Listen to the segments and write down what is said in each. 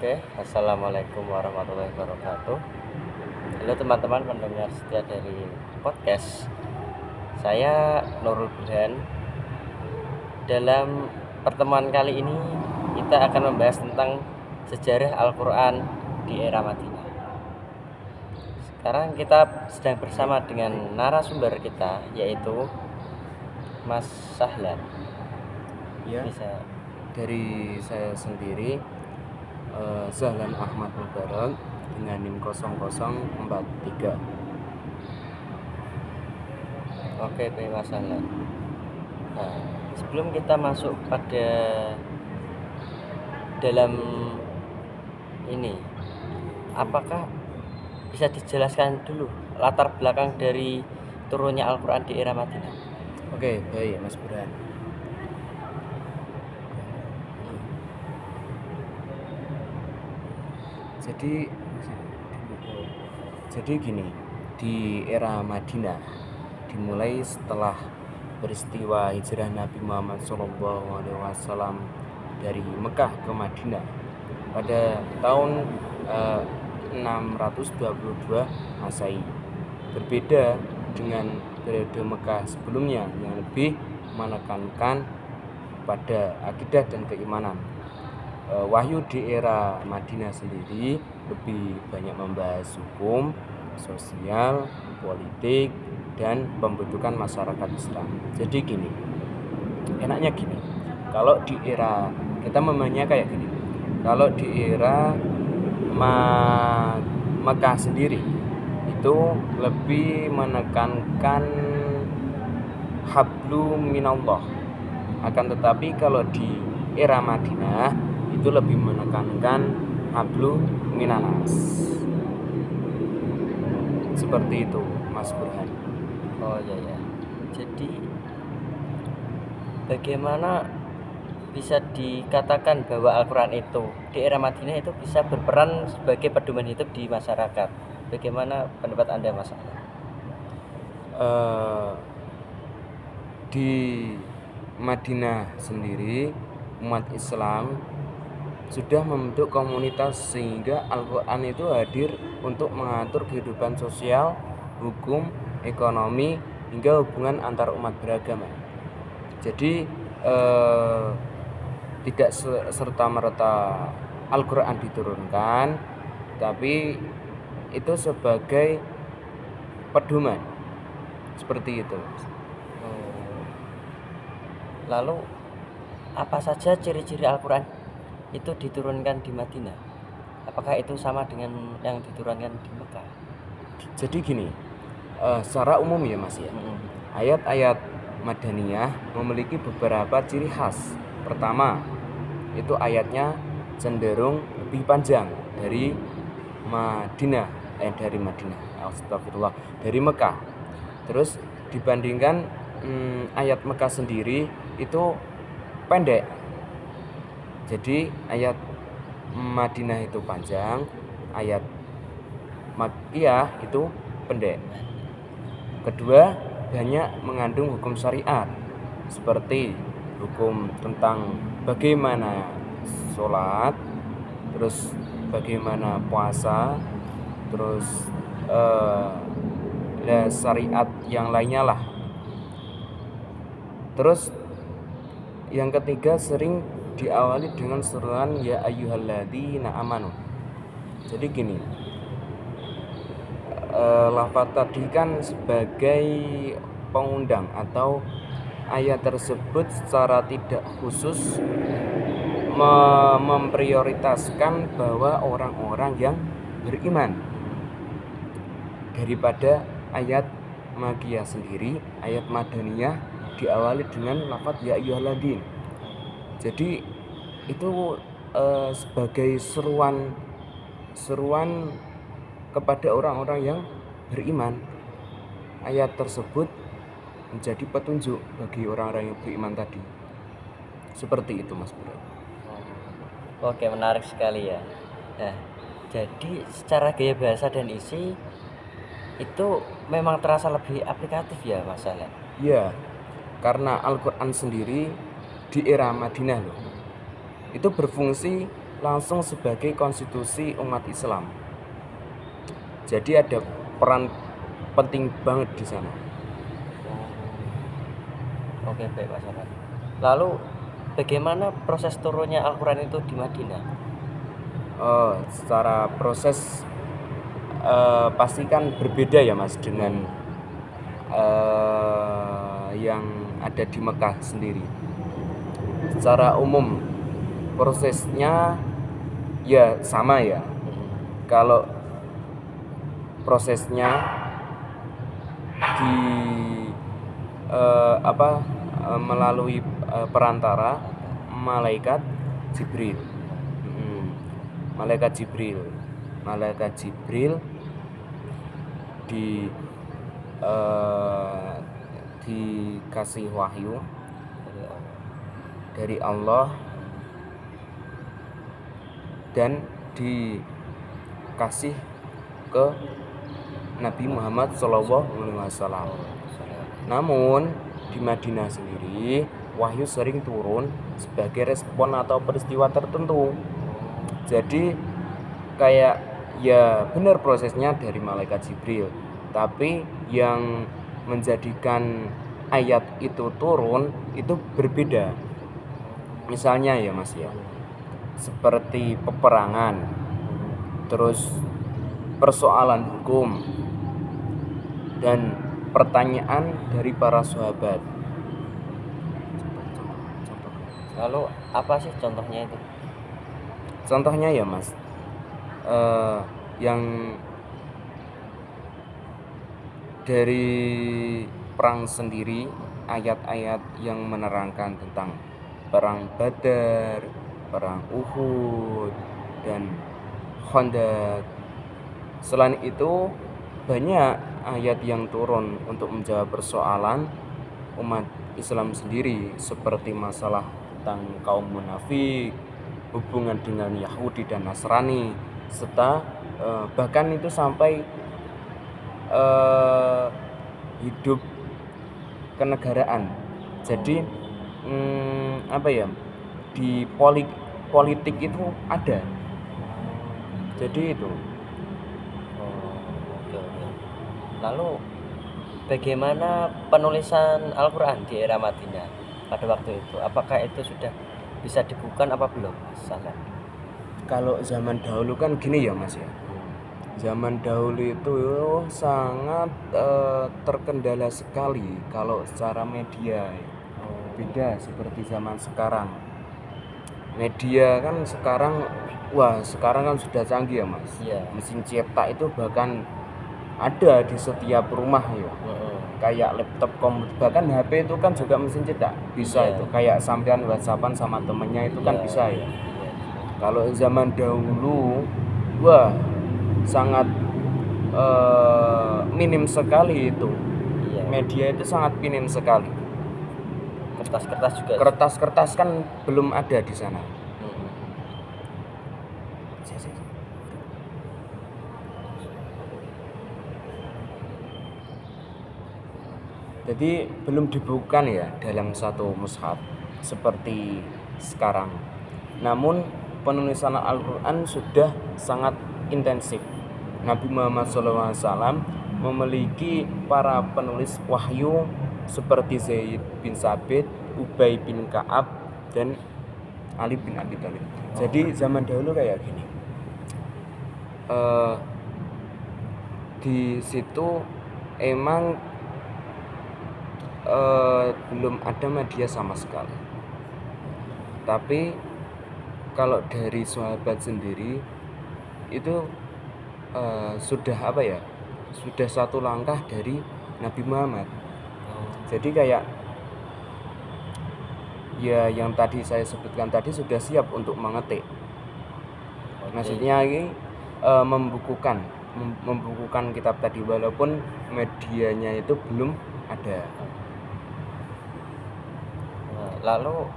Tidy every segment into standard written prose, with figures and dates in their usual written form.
Oke, assalamualaikum warahmatullahi wabarakatuh. Halo teman-teman pendengar setia dari podcast. Saya Nurul Burhan. Dalam pertemuan kali ini kita akan membahas tentang sejarah Al-Quran di era Madinah. Sekarang kita sedang bersama dengan narasumber kita, yaitu Mas Sahlan. Ya, Bisa dari saya sendiri Zahlan Ahmad Mubarak dengan NIM 0043. Oke, baik Mas Sahlan. Nah, sebelum kita masuk pada dalam ini, apakah bisa dijelaskan dulu latar belakang dari turunnya Al-Quran di era Madinah? Oke, baik Mas Burhan. Jadi gini, di era Madinah dimulai setelah peristiwa hijrah Nabi Muhammad SAW dari Mekah ke Madinah pada tahun 622 Masehi. Berbeda dengan periode Mekah sebelumnya yang lebih menekankan pada akidah dan keimanan. Wahyu di era Madinah sendiri lebih banyak membahas hukum, sosial, politik, dan pembentukan masyarakat Islam. Jadi gini, enaknya gini, kalau di era kita memangnya kayak gini, kalau di era Mekah sendiri itu lebih menekankan hablu minallah, akan tetapi kalau di era Madinah itu lebih menekankan hablu minanas. Seperti itu Mas Burhan. Oh iya. Jadi bagaimana bisa dikatakan bahwa Al-Quran itu di era Madinah itu bisa berperan sebagai pedoman hidup di masyarakat? Bagaimana pendapat Anda, Mas? Di Madinah sendiri umat Islam sudah membentuk komunitas sehingga Al-Quran itu hadir untuk mengatur kehidupan sosial, hukum, ekonomi, hingga hubungan antar umat beragama. Jadi tidak serta-merta Al-Quran diturunkan, tapi itu sebagai pedoman. Seperti itu. Lalu apa saja ciri-ciri Al-Quran itu diturunkan di Madinah? Apakah itu sama dengan yang diturunkan di Mekah? Jadi gini, secara umum ya Mas ya, ayat-ayat Madaniyah memiliki beberapa ciri khas. Pertama, itu ayatnya cenderung lebih panjang dari Astagfirullah, dari Mekah. Terus dibandingkan ayat Mekah sendiri itu pendek. Jadi ayat Madinah itu panjang, ayat Makkiyah itu pendek. Kedua, banyak mengandung hukum syariat seperti hukum tentang bagaimana sholat, terus bagaimana puasa, terus syariat yang lainnya lah. Terus yang ketiga sering diawali dengan seruan ya ayyuhalladzina amanu. Jadi gini, lafaz tadi kan sebagai pengundang atau ayat tersebut secara tidak khusus memprioritaskan bahwa orang-orang yang beriman, daripada ayat Makkiyah sendiri, ayat Madaniyah diawali dengan lafaz ya ayyuhalladzin. Jadi itu sebagai seruan kepada orang-orang yang beriman. Ayat tersebut menjadi petunjuk bagi orang-orang yang beriman tadi. Seperti itu Mas Bro. Oke, menarik sekali ya. Nah, jadi secara gaya bahasa dan isi itu memang terasa lebih aplikatif ya Mas Sahlan? Iya, karena Al-Quran sendiri di era Madinah loh, itu berfungsi langsung sebagai konstitusi umat Islam. Jadi ada peran penting banget di sana. Oke, baik Mas Ahmad. Lalu bagaimana proses turunnya Al-Quran itu di Madinah? Secara proses pasti kan berbeda ya Mas dengan yang ada di Mekah sendiri. Secara umum prosesnya ya sama ya. Kalau prosesnya di melalui perantara malaikat Jibril. Malaikat Jibril dikasih wahyu dari Allah dan dikasih ke Nabi Muhammad SAW. Namun di Madinah sendiri wahyu sering turun sebagai respon atau peristiwa tertentu. Jadi kayak ya benar prosesnya dari malaikat Jibril, tapi yang menjadikan ayat itu turun itu berbeda. Misalnya ya Mas ya, seperti peperangan, terus persoalan hukum dan pertanyaan dari para sahabat. Lalu apa sih contohnya itu? Contohnya ya Mas, yang dari perang sendiri, ayat-ayat yang menerangkan tentang perang Badar, perang Uhud, dan Khandaq. Selain itu banyak ayat yang turun untuk menjawab persoalan umat Islam sendiri, seperti masalah tentang kaum munafik, hubungan dengan Yahudi dan Nasrani, serta bahkan itu sampai hidup kenegaraan. Jadi di politik itu ada. Jadi itu. Oke. Lalu bagaimana penulisan Al-Quran di era Madinah pada waktu itu? Apakah itu sudah bisa dibukukan apa belum, Mas Ahmad? Kalau zaman dahulu kan gini ya Mas ya. Zaman dahulu itu sangat terkendala sekali kalau secara media. Beda seperti zaman sekarang. Media kan sekarang kan sudah canggih ya Mas. Iya. Mesin cetak itu bahkan ada di setiap rumah ya. Kayak laptop, komputer, bahkan HP itu kan juga mesin cetak bisa. Iya. Itu kayak sampean WhatsAppan sama temennya itu kan bisa ya. Kalau zaman dahulu sangat minim sekali itu. Iya. Media itu sangat minim sekali. Kertas-kertas juga. Kertas-kertas kan belum ada di sana. Jadi belum dibukukan ya dalam satu mushaf seperti sekarang. Namun penulisan Al-Quran sudah sangat intensif. Nabi Muhammad SAW memiliki para penulis wahyu seperti Zaid bin Sabit, Ubay bin Ka'ab, dan Ali bin Abi Thalib. Jadi zaman dahulu kayak gini. Di situ emang belum ada media sama sekali. Tapi kalau dari sahabat sendiri itu sudah sudah satu langkah dari Nabi Muhammad. Jadi kayak ya yang tadi saya sebutkan tadi sudah siap untuk mengetik. Maksudnya ini membukukan kitab tadi walaupun medianya itu belum ada. Lalu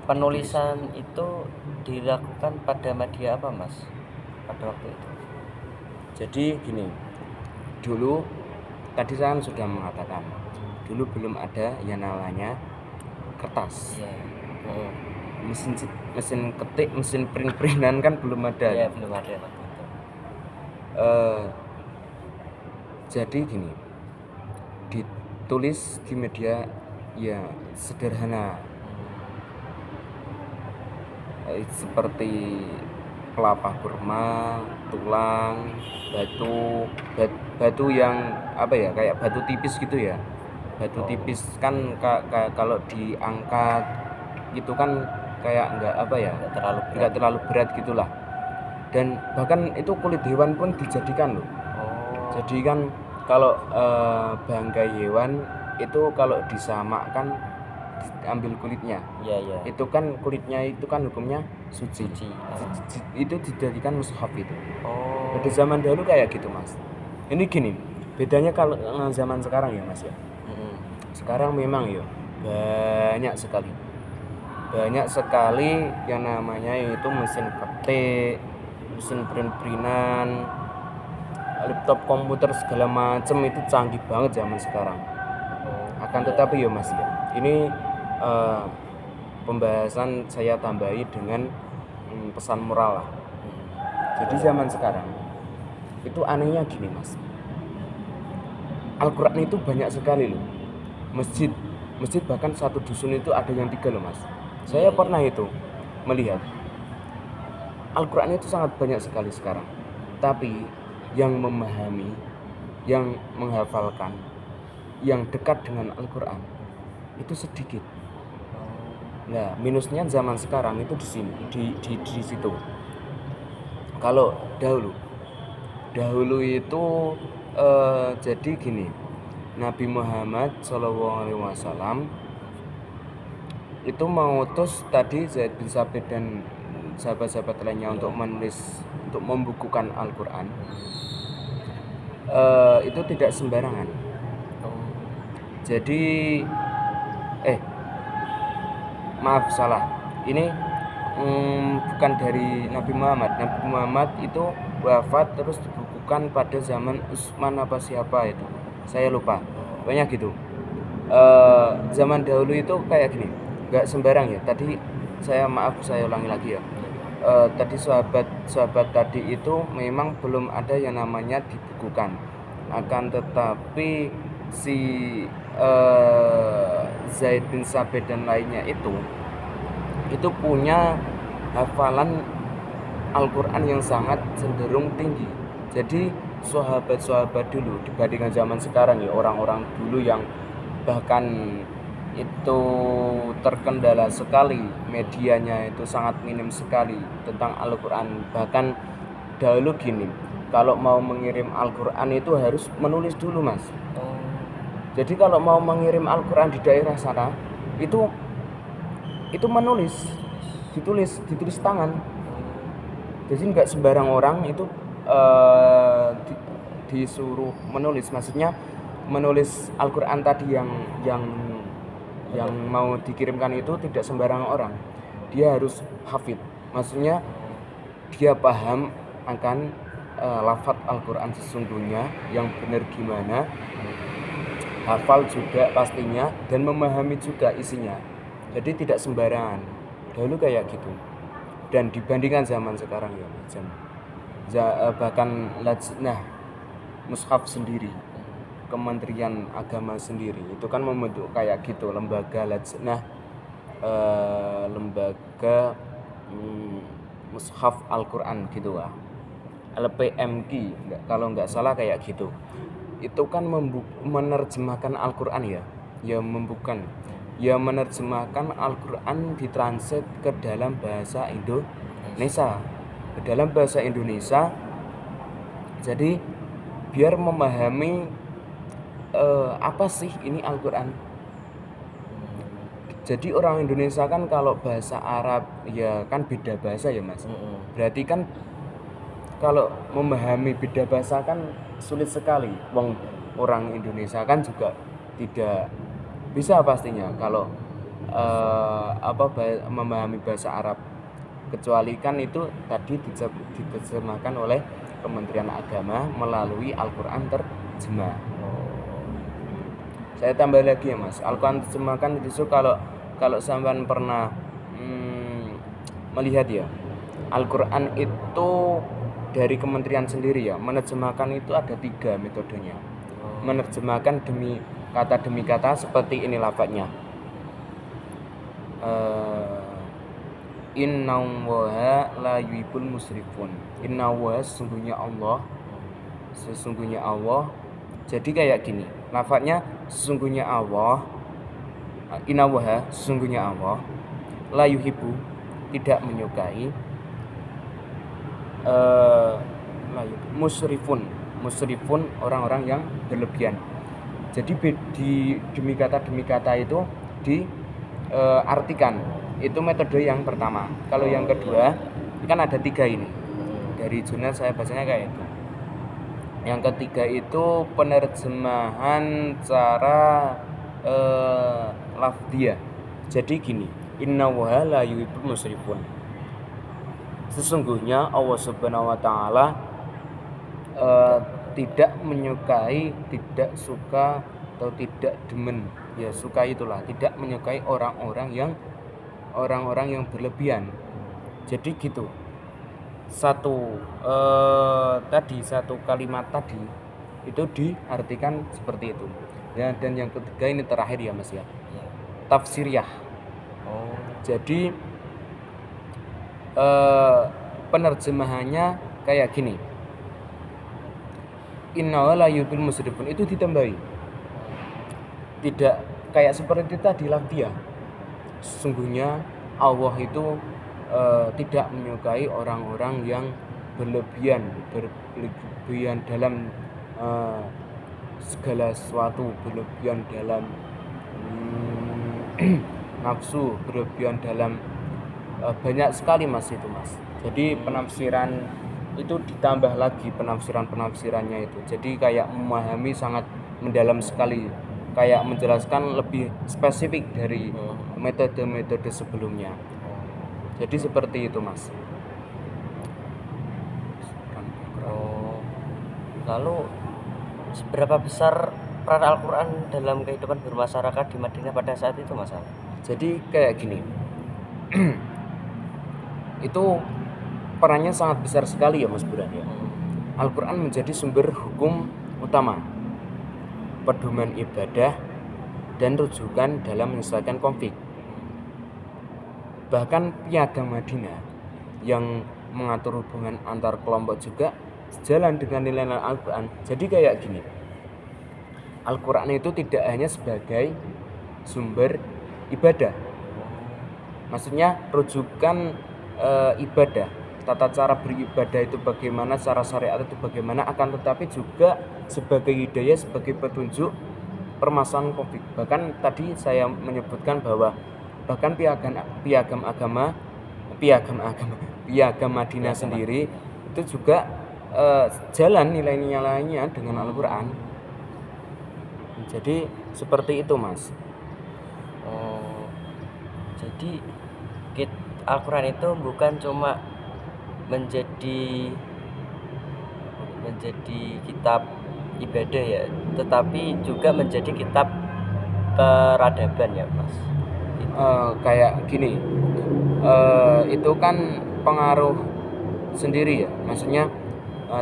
penulisan itu dilakukan pada media apa Mas pada waktu itu? Jadi gini, dulu tadi saya sudah mengatakan dulu belum ada yang namanya kertas. mesin ketik, mesin print-printan kan belum ada. Ya belum ada waktu itu. Eh, jadi gini, ditulis di media ya sederhana, seperti kelapa kurma, tulang, batu yang apa ya, kayak batu tipis gitu ya. Batu tipis kan kalau diangkat itu kan kayak nggak terlalu berat gitulah. Dan bahkan itu kulit hewan pun dijadikan loh. Jadi kan kalau bangkai hewan itu kalau disamakkan ambil kulitnya, Iya. itu kan kulitnya itu kan hukumnya suci. Itu dijadikan mushaf itu. Pada zaman dahulu kayak gitu mas. Ini gini, bedanya kalau zaman sekarang ya mas ya. Sekarang memang ya banyak sekali yang namanya itu mesin ketik, mesin print-printan, laptop, komputer segala macam itu canggih banget zaman sekarang. Akan tetapi ya mas ya, ini pembahasan saya tambahi dengan pesan moral lah. Jadi zaman sekarang itu anehnya gini mas, Al-Quran itu banyak sekali loh. Masjid bahkan satu dusun itu ada yang 3 loh mas. Saya pernah itu melihat Al-Quran itu sangat banyak sekali sekarang, tapi yang memahami, yang menghafalkan, yang dekat dengan Al-Quran itu sedikit. Nah, minusnya zaman sekarang itu di sini, di situ. Kalau dahulu itu jadi gini, Nabi Muhammad SAW itu mengutus tadi Zaid bin Sabit dan sahabat-sahabat lainnya untuk membukukan Al-Quran. Itu tidak sembarangan. Jadi maaf salah. Ini bukan dari Nabi Muhammad. Nabi Muhammad itu wafat terus dibukukan pada zaman Utsman apa siapa itu. Saya lupa. Banyak gitu. Zaman dahulu itu kayak gini. Enggak sembarang ya. Tadi saya ulangi lagi ya. Tadi sahabat tadi itu memang belum ada yang namanya dibukukan. Akan tetapi si Zaid bin Sabit dan lainnya itu punya hafalan Al-Quran yang sangat cenderung tinggi. Jadi sahabat-sahabat dulu dibandingkan zaman sekarang ya, orang-orang dulu yang bahkan itu terkendala sekali, medianya itu sangat minim sekali tentang Al-Quran. Bahkan dahulu gini, kalau mau mengirim Al-Quran itu harus menulis dulu mas. Jadi kalau mau mengirim Al-Quran di daerah sana itu ditulis tangan. Jadi nggak sembarang orang itu disuruh menulis, maksudnya menulis Al-Quran tadi yang mau dikirimkan itu tidak sembarang orang. Dia harus hafid, maksudnya dia paham akan lafaz Al-Quran sesungguhnya yang benar gimana, hafal juga pastinya, dan memahami juga isinya. Jadi tidak sembarangan. Dahulu kayak gitu. Dan dibandingkan zaman sekarang ya, bahkan lajnah mushaf sendiri, Kementerian Agama sendiri itu kan membentuk kayak gitu, lembaga lajnah, lembaga mushaf Al-Quran gitu lah, LPMQ kalau nggak salah kayak gitu. Itu kan menerjemahkan Al-Quran menerjemahkan Al-Quran ditranslate ke dalam bahasa Indonesia. Jadi biar memahami apa sih ini Al-Quran. Jadi orang Indonesia kan kalau bahasa Arab ya kan beda bahasa ya mas. Berarti kan kalau memahami beda bahasa kan sulit sekali. Orang Indonesia kan juga tidak bisa pastinya kalau memahami bahasa Arab, kecuali kan itu tadi diterjemahkan oleh Kementerian Agama melalui Al-Quran terjemah. Saya tambah lagi ya mas, Al-Quran terjemahkan itu kalau sampean pernah melihat ya, Al-Quran itu dari kementerian sendiri ya, menerjemahkan itu ada 3 metodenya. Menerjemahkan demi kata seperti ini lafadznya. Innallaha la yuhibbul musrifun. Innallaha sesungguhnya Allah. Jadi kayak gini, lafadznya sesungguhnya Allah, innallaha sesungguhnya Allah, la yuhibbu tidak menyukai, musrifun orang-orang yang berlebihan. Jadi demi kata itu diartikan. Itu metode yang pertama. Kalau yang kedua, kan ada 3 ini. Dari jurnal saya bacanya kayak itu. Yang ketiga itu penerjemahan cara lafdhiyah. Jadi gini, innallaha la yuhibbul musrifun. Sesungguhnya Allah Subhanahu wa taala tidak menyukai, tidak suka atau tidak demen. Ya, suka itulah, tidak menyukai orang-orang yang berlebihan. Jadi gitu. Satu kalimat tadi itu diartikan seperti itu. Ya, dan yang ketiga ini terakhir ya Mas ya. Tafsiriyah. Jadi penerjemahannya kayak gini. Inna la yuhibbul musrifun itu ditambahi. Tidak kayak seperti tadi lafdhiyah. Sesungguhnya Allah itu tidak menyukai orang-orang yang berlebihan dalam segala sesuatu, berlebihan dalam nafsu, berlebihan dalam banyak sekali Mas itu Mas. Jadi penafsiran itu ditambah lagi penafsirannya itu. Jadi kayak memahami sangat mendalam sekali, kayak menjelaskan lebih spesifik dari metode-metode sebelumnya. Jadi seperti itu Mas. Lalu seberapa besar peran Al-Quran dalam kehidupan bermasyarakat di Madinah pada saat itu Mas? Jadi kayak gini. Itu perannya sangat besar sekali ya Mas Burhan ya. Al-Quran menjadi sumber hukum utama, pedoman ibadah, dan rujukan dalam menyelesaikan konflik. Bahkan piagam Madinah yang mengatur hubungan antar kelompok juga sejalan dengan nilai-nilai Al-Quran. Jadi kayak gini, Al-Quran itu tidak hanya sebagai sumber ibadah, maksudnya rujukan ibadah, tata cara beribadah itu bagaimana, cara syariat itu bagaimana, akan tetapi juga sebagai hidayah, sebagai petunjuk permasalahan konflik. Bahkan tadi saya menyebutkan bahwa bahkan piagam Madinah sendiri itu juga jalan nilai-nilainya dengan Al-Quran. Jadi seperti itu Mas. Jadi Al-Quran itu bukan cuma menjadi kitab ibadah ya, tetapi juga menjadi kitab peradaban ya Mas. Kayak gini, itu kan pengaruh sendiri ya, maksudnya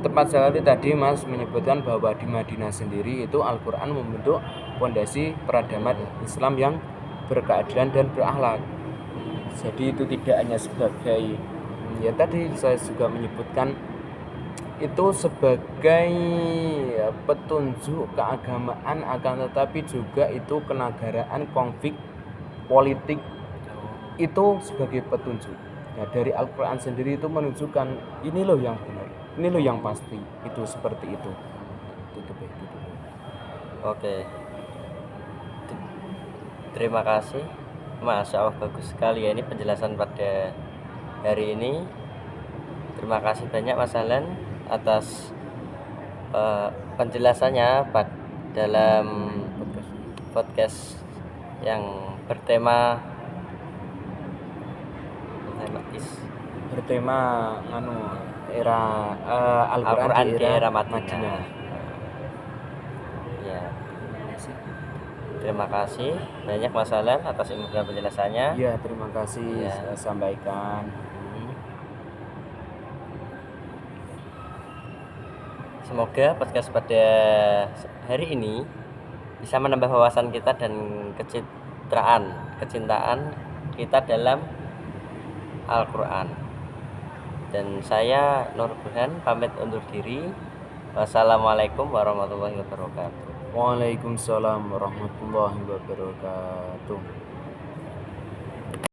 tepat sekali tadi Mas menyebutkan bahwa di Madinah sendiri itu Al-Quran membentuk fondasi peradaban Islam yang berkeadilan dan berakhlak. Jadi itu tidak hanya sebagai, ya tadi saya juga menyebutkan itu sebagai petunjuk keagamaan, akan tetapi juga itu kenegaraan, konflik politik itu sebagai petunjuk. Nah, dari Al-Quran sendiri itu menunjukkan ini loh yang benar, ini loh yang pasti, itu seperti itu. Oke. Terima kasih. Masya Allah, bagus sekali ya ini penjelasan pada hari ini. Terima kasih banyak Mas Alan atas penjelasannya dalam podcast yang bertema era Al-Quran di era Madinah. Ya. Terima kasih banyak Mas Alan atas ilmu dan penjelasannya. Ya, terima kasih saya sampaikan. Semoga podcast pada hari ini bisa menambah wawasan kita dan kecintaan kita dalam Al-Quran. Dan saya Nur Burhan pamit undur diri. Wassalamualaikum warahmatullahi wabarakatuh. Waalaikumsalam warahmatullahi wabarakatuh.